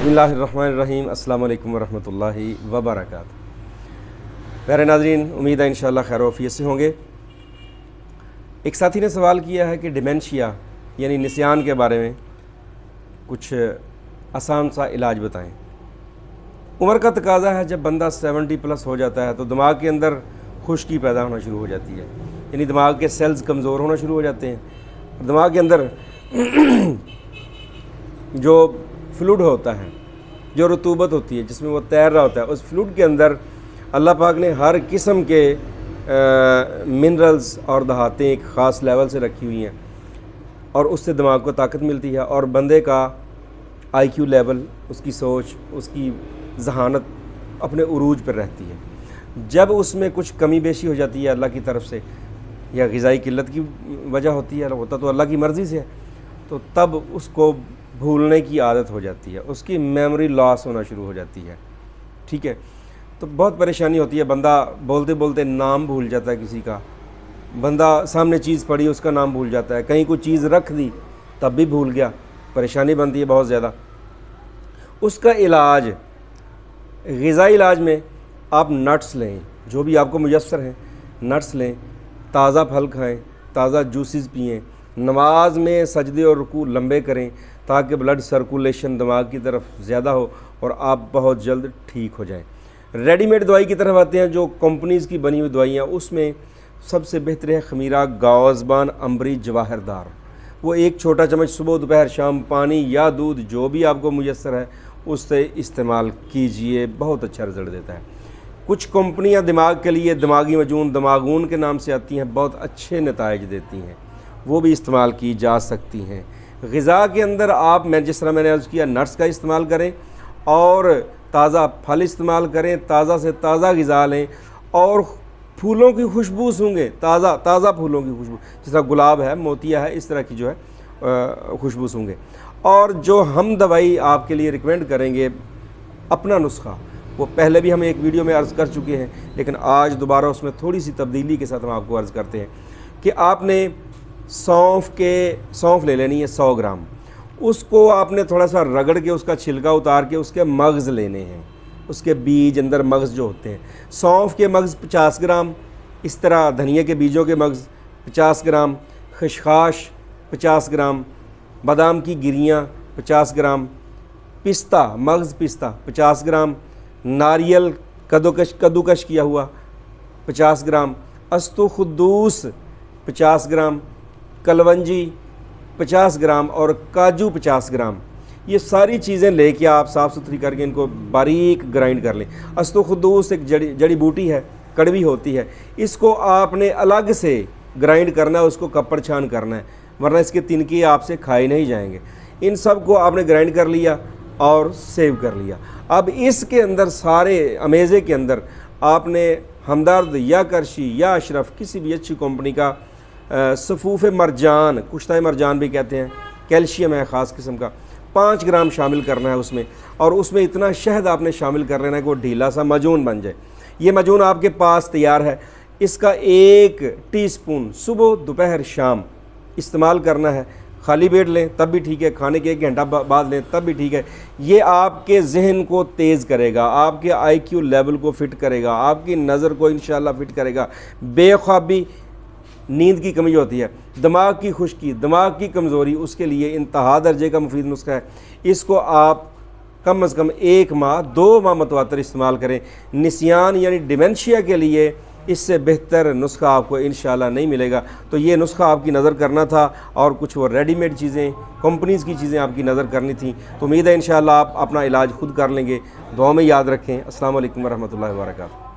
बिस्मिल्लाहिर्रहमानिर्रहीम। अस्सलाम वालेकुम वरहमतुल्लाहि वबरकातुहू। प्यारे नाज़रीन, उम्मीद है इंशाअल्लाह खैर वफ़ियत से होंगे। एक साथी ने सवाल किया है कि डिमेंशिया यानी निस्यान के बारे में कुछ आसान सा इलाज बताएं। उम्र का तकाज़ा है, जब बंदा 70+ हो जाता है तो दिमाग के अंदर खुश्की पैदा होना शुरू हो जाती है, यानी दिमाग के सेल्स कमज़ोर होना शुरू हो जाते हैं। दिमाग के अंदर जो फ्लूइड होता है, जो रतूबत होती है, जिसमें वो तैर रहा होता है, उस फ्लूइड के अंदर अल्लाह पाक ने हर किस्म के मिनरल्स और दहातें एक ख़ास लेवल से रखी हुई हैं और उससे दिमाग को ताकत मिलती है और बंदे का IQ लेवल, उसकी सोच, उसकी जहानत अपने उरूज पर रहती है। जब उसमें कुछ कमी बेशी हो जाती है अल्लाह की तरफ से या ग़िज़ाई किल्लत की वजह होती है, होता तो अल्लाह की मर्ज़ी से है, तो तब उसको भूलने की आदत हो जाती है, उसकी मेमोरी लॉस होना शुरू हो जाती है। ठीक है, तो बहुत परेशानी होती है। बंदा बोलते बोलते नाम भूल जाता है किसी का, बंदा सामने चीज़ पड़ी उसका नाम भूल जाता है, कहीं कोई चीज़ रख दी तब भी भूल गया, परेशानी बनती है बहुत ज़्यादा। उसका इलाज, ग़िज़ाई इलाज में आप नट्स लें, जो भी आपको मुयस्सर हैं नट्स लें, ताज़ा फल खाएँ, ताज़ा जूसेस पिएँ, नमाज में सजदे और रुकू लंबे करें ताकि ब्लड सर्कुलेशन दिमाग की तरफ ज़्यादा हो और आप बहुत जल्द ठीक हो जाएं। रेडीमेड दवाई की तरफ आते हैं, जो कंपनीज़ की बनी हुई दवाइयाँ, उसमें सबसे बेहतर है खमीरा, गावज़बान, अम्बरी, जवाहरदार। वो एक छोटा चम्मच सुबह दोपहर शाम पानी या दूध जो भी आपको मुयस्सर है उससे इस्तेमाल कीजिए, बहुत अच्छा रिज़ल्ट देता है। कुछ कंपनियां दिमाग के लिए दिमागी मजून, दमागून के नाम से आती हैं, बहुत अच्छे नताइज देती हैं, वो भी इस्तेमाल की जा सकती हैं। ग़िज़ा के अंदर आप, जिस तरह मैंने अर्ज़ किया, नट्स का इस्तेमाल करें और ताज़ा फल इस्तेमाल करें, ताज़ा से ताज़ा ग़िज़ा लें और फूलों की खुशबू सूंघें, ताज़ा फूलों की खुशबू, जिस तरह गुलाब है, मोतिया है, इस तरह की जो है खुशबू सूंघें। और जो हम दवाई आपके लिए रिकमेंड करेंगे, अपना नुस्खा, वो पहले भी हम एक वीडियो में अर्ज़ कर चुके हैं, लेकिन आज दोबारा उसमें थोड़ी सी तब्दीली के साथ हम आपको अर्ज़ करते हैं कि आपने सौंफ ले लेनी है 100 ग्राम। उसको आपने थोड़ा सा रगड़ के उसका छिलका उतार के उसके मग़ज़ लेने हैं, उसके बीज, अंदर मग़ज़ जो होते हैं। सौंफ के मग़ज़ 50 ग्राम, इस तरह धनिया के बीजों के मग़ज़ 50 ग्राम, खशखाश 50 ग्राम, बादाम की गिरियाँ 50 ग्राम, पिस्ता, मग़ज़ पिस्ता 50 ग्राम, नारियल कद्दूकश किया हुआ 50 ग्राम, अस्तुखुद्दूस 50 ग्राम, कलवंजी 50 ग्राम और काजू 50 ग्राम। ये सारी चीज़ें लेके आप साफ़ सुथरी करके इनको बारीक ग्राइंड कर लें। अस्तुखुद्दूस एक जड़ी बूटी है, कड़वी होती है, इसको आपने अलग से ग्राइंड करना है, उसको कपड़ छान करना है, वरना इसके तिनके आपसे खाए नहीं जाएंगे। इन सब को आपने ग्राइंड कर लिया और सेव कर लिया। अब इसके अंदर सारे अमेज़े के अंदर आपने हमदर्द या करशी या अशरफ, किसी भी अच्छी कंपनी का सफ़ूफ़ मरजान, कुश्ता मरजान भी कहते हैं, कैल्शियम है ख़ास किस्म का, 5 ग्राम शामिल करना है उसमें। और उसमें इतना शहद आपने शामिल कर लेना है कि वो ढीला सा मजून बन जाए। ये मजून आपके पास तैयार है, इसका 1 टीस्पून सुबह दोपहर शाम इस्तेमाल करना है। खाली पेट लें तब भी ठीक है, खाने के 1 घंटा बाद लें तब भी ठीक है। ये आपके जहन को तेज़ करेगा, आपके IQ लेवल को फ़िट करेगा, आपकी नज़र को इंशाअल्लाह फ़िट करेगा। बेख्वाबी, नींद की कमी होती है, दिमाग की खुश्की, दिमाग की कमज़ोरी, उसके लिए इंतहा दर्जे का मुफीद नुस्खा है। इसको आप कम अज़ कम 1 माह 2 माह मतवातर इस्तेमाल करें। निस्यान यानी डिमेंशिया के लिए इससे बेहतर नुस्खा आपको इंशाअल्लाह नहीं मिलेगा। तो ये नुस्खा आपकी नज़र करना था और कुछ वो रेडीमेड चीज़ें, कंपनीज़ की चीज़ें आपकी नज़र करनी थी। तो उम्मीद है इंशाअल्लाह आप अपना इलाज खुद कर लेंगे। दुआ में याद रखें। अस्सलाम वालेकुम वरहमतुल्लाहि वबरकातुहू।